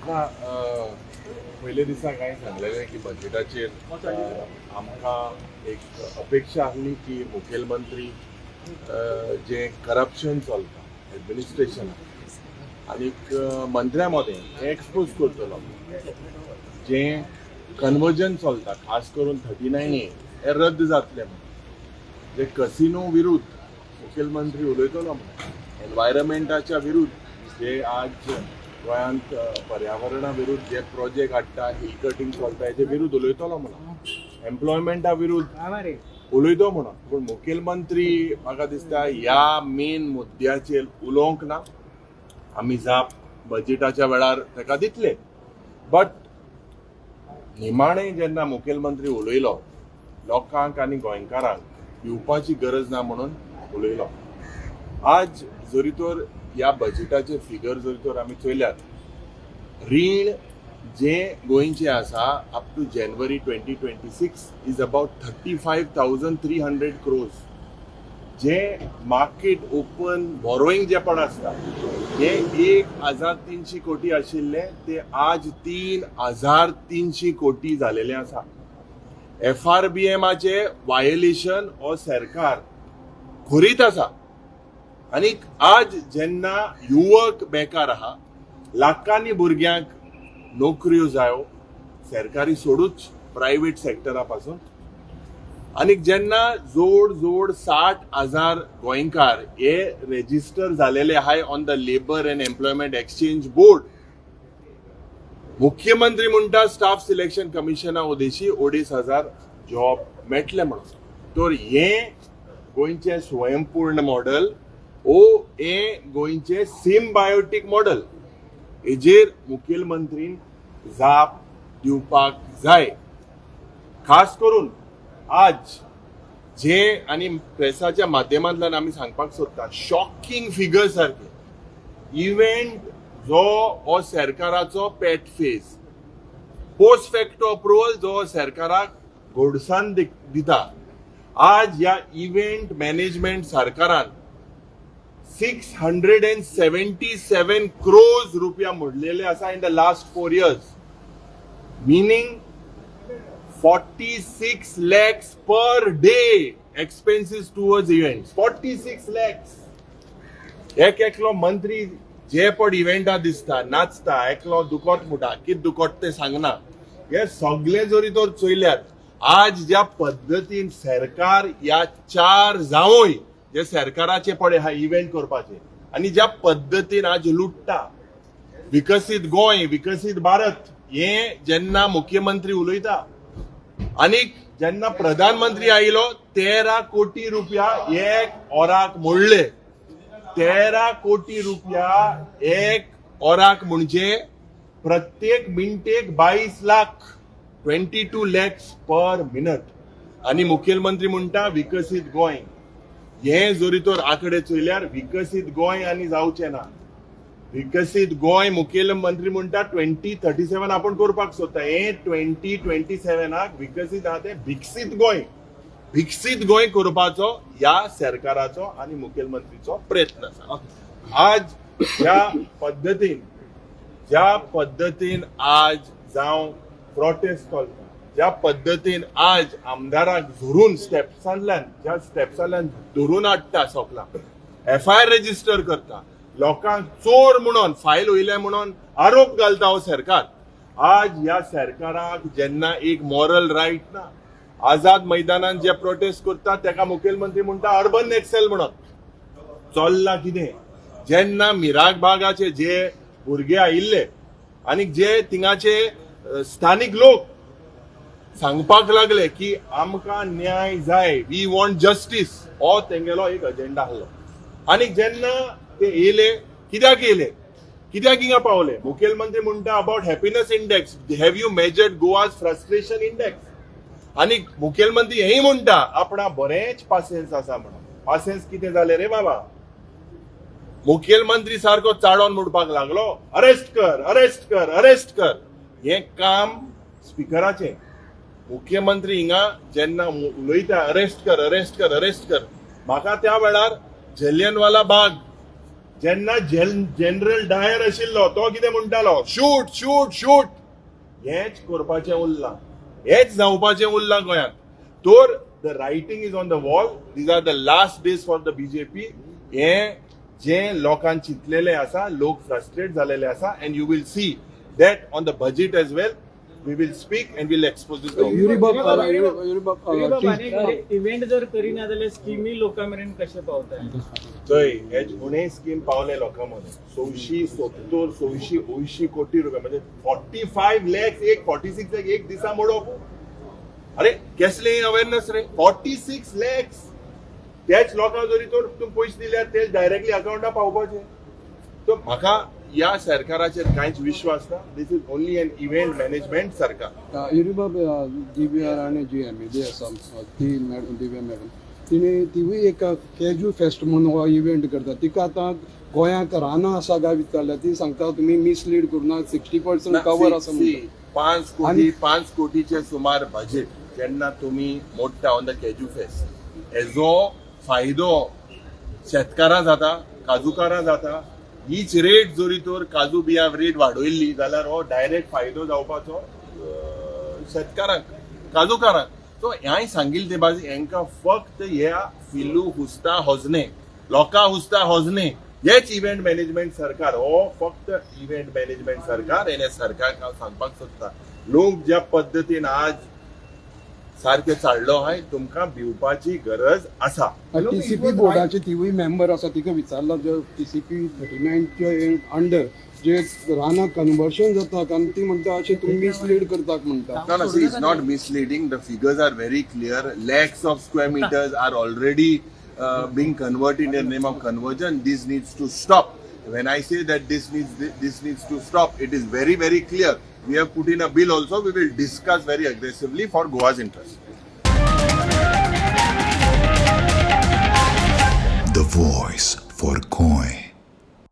ना पयले दिसा काय सांगलेलें की बजेटाचेर आमकां एक अपेक्षा आसली की मुखेलमंत्री जे करप्शन चलता एडमिनिस्ट्रेशन आनीक मंत्र्या मदें हें एक्सपोज करतलो जे कन्वर्जन चलता खास करून 39A हें रद्द जातलें म्हणून जे कसिनो विरुद्ध मुखेलमंत्री उलयतलो म्हणून एनवायरमेंटाच्या विरुद्ध जे आज गोंयांत पर्यावरणा विरुद्ध जे प्रोजेक्ट हाडटा हिल कटिंग चलता हेजे विरुद्ध उलयतलो म्हणून एम्प्लॉयमेंटा विरुद्ध उलयतो म्हणून पूण मुखेलमंत्री म्हाका दिसता ह्या मेन मुद्द्याचेर उलोवंक ना आमी जाप बजेटाच्या वेळार ताका दितले बट निमाणें जेन्ना मुखेलमंत्री उलयलो लोकांक आनी गोंयकारांक भिवपाची गरज ना म्हणून उलयलो आज जरी तर ह्या बजेटाचे फिगर जरी तर आमी चोयल्यात रीण जे गोंयचे आसा अप टू जानेवारी 2026 इज अबाउट 35,300 crores जे मार्केट ओपन बॉरोईंग जे पण आसता हे 1,300 कोटी आशिल्ले ते आज 3,300 कोटी झालेले आसा FRBMचे वायोलेशन हो सरकार खोरीत आसा आणि आज जेन्ना युवक बेकार आहा लाखांनी भुरग्यांक नोकऱ्यो जायो सरकारी सोडूच प्रायव्हेट सेक्टरा पासून आणि जेन्ना जोड जोड 60,000 गोंयकार हे रेजिस्टर झालेले आहाय on the labour and employment exchange board मुख्यमंत्री म्हणटा स्टाफ सिलेक्शन कमिशना उदेशी 2,500 जॉब मेळटले म्हणून तर हे गोंयचे स्वयंपूर्ण मॉडेल हे गोंयचे सिम्बायोटीक मॉडेल हेजेर मुखेलमंत्रीन जाप दिवपाक जाय खास करून आज जे आणि प्रेसाच्या माध्यमांतल्यान आमी सांगपाक सोदता शॉकिंग फिगर सारखे इव्हेंट जो हो सरकाराचो पेट फेज पोस्ट फॅक्टो अप्रुवल जो सरकाराक घोडसाण दिता आज ह्या इव्हेंट मॅनेजमेंट सरकारान 677 crores रुपया मोडलेले आसा in the last 4 years meaning 46 lakhs per day expenses towards events 46 lakhs एकलो मंत्री जे पण इव्हेंटा दिसता नाचता एकलो दुकोट मुटा कित दुकोट ते सांगना हे सगळे जरी तर चोयल्यात आज ज्या पद्धतीन सरकार या 4 जावोय जे सरकाराचे पडे हा इव्हेंट करपाचे आणि ज्या पद्धतीन आज लुटता विकसित गोंय विकसित भारत हे जेन्ना मुख्यमंत्री उलयता आणि जेन्ना प्रधानमंत्री आयलो 13 कोटी रुपया एक ओराक मोडले 13 कोटी रुपया एक ओराक म्हणजे प्रत्येक मिनटेक 22 लाख 22 lakhs पर मिनट आणि मुखेलमंत्री म्हणटा विकसित गोंय हे जरी तर आकडे चोयल्यार विकसित गोंय आणि जावचे ना विकसित गोंय मुखेलमंत्री म्हणटा 2037 आपण करपाक सोदता हे 2027 विकसित आहा ते विकसित गोंय करपाचो या सरकाराचो आणि मुखेलमंत्रीचो प्रयत्न आसा आज ज्या पद्धतीन आज जावं प्रोटेस्ट चलता ज्या पद्धतीन आज आमदाराक धरून स्टेप्सांतल्यान धरून हाडटा सोकला FIR रजिस्टर करता लोकांक चोर म्हणून फायल वयले म्हणून आरोप घालता हो सरकार आज ह्या सरकाराक जेन्ना एक मॉरल रायट ना आझाद मैदानान जे प्रोटेस्ट करता तेका मुखेलमंत्री म्हणटा अर्बन एक्सेल म्हणून चल्ला कितें जेन्ना मिराग बागाचे जे भुरगे आयिल्ले आनी जे थिंगाचे स्थानिक लोक सांगपाक लागले की आमकां न्याय जाय वी वॉन्ट जस्टीस हो तेंगेलो एक अजेंडा आसलो आनी जेन्ना ते येयले कित्याक हिंगा पावले मुखेलमंत्री म्हणटा about happiness index have you measured Goa's frustration index आनी मुखेलमंत्री हेय म्हणटा आपणा बरेंच पासेन्स आसा म्हणून पासेन्स कितें जालें रे बाबा मुखेलमंत्री सारको चाडोन म्हणपाक लागलो अरेस्ट कर हें काम स्पिकराचें मुख्यमंत्री हिंगा जेन्ना उलयता अरेस्ट कर म्हाका त्या वेळार जलियनवाला बाग जेन्ना जनरल डायर आशिल्लो तो कितें म्हणटालो, शूट शूट शूट. हेच करपाचें उरलां, हेच जावपाचें उरलां गोंयांत. तर the writing is on the wall. These are the last days for the BJP. हे जे लोकांक चिंतलेले आसा, लोक फ्रस्ट्रेट जालेले आसा, and you will see that on the budget as well. We will speak and we'll expose this. Event जर करिना जाल्यार स्किमी लोकां मेरेन कशें पावता? थंय हे उणे स्कीम पावले लोकां मदें 670-680 कोटी रुपया, म्हणजे 45 lakhs, 46 lakhs एक दिसा मोडप. अरे कसले अवेअरनेस रे. 46 lakhs त्याच लोकांक जरी तर तुम्ही पयशे दिल्यार ते डायरेक्टली अकाउंटाक पावपाचे. तर म्हाका या सरकाराचेर कांयच विश्वास ना. This is only an event management सरकार. युरिबाब DBR आणि GMA आसा ती मॅडम दिव्या मॅडम तिवूय एक कॅज्यू फेस्ट म्हणून हो इव्हेंट करता. तिका आतां गोंयांक रानां आसा काय विचारल्या ती सांगता तुमी मिसलीड करुना 60% कवर आसा म्हणटा. 5 कोटीचे सुमार बजेट जेन्ना तुम्ही मोडटा ऑन द कॅज्यू फेस्ट, हेजो फायदो शेतकारां जाता, काजूकारां जाता. हीच रेट जरी तर काजू बियां रेट वाडयल्ली जाल्यार हो डायरेक्ट फायदो जावपाचो शेतकारांक, काजूकारांक. सो हांवें सांगिल्ले ते बाजी हांकां फक्त ह्या फिल्लू हुस्ता होजने, लोकां हुस्ता होजने हेच इव्हेंट मॅनेजमेंट सरकार. हो फक्त इव्हेंट मॅनेजमेंट सरकार. हे सरकाराक हांव सांगपाक सोदता, लोक ज्या पद्दतीन आज सारखे चाललो आहाय, तुमकां भिवपाची गरज आसा. TCP बोर्डाचे तिवूय मेंबर आसा, तिका विचारला जे TCP 39चे अंडर जे रानां कन्वर्शन जाता कारण ती म्हणटा अशें तुमी मिसलीड करतात म्हणटा. No, see, it's not misleading. The figures are very clear. Lakhs of square meters are already being converted in the name of conversion. This needs to stop. When I say that this needs to stop, it is very, very clear. We have put in a bill also. We will discuss very aggressively for Goa's interest.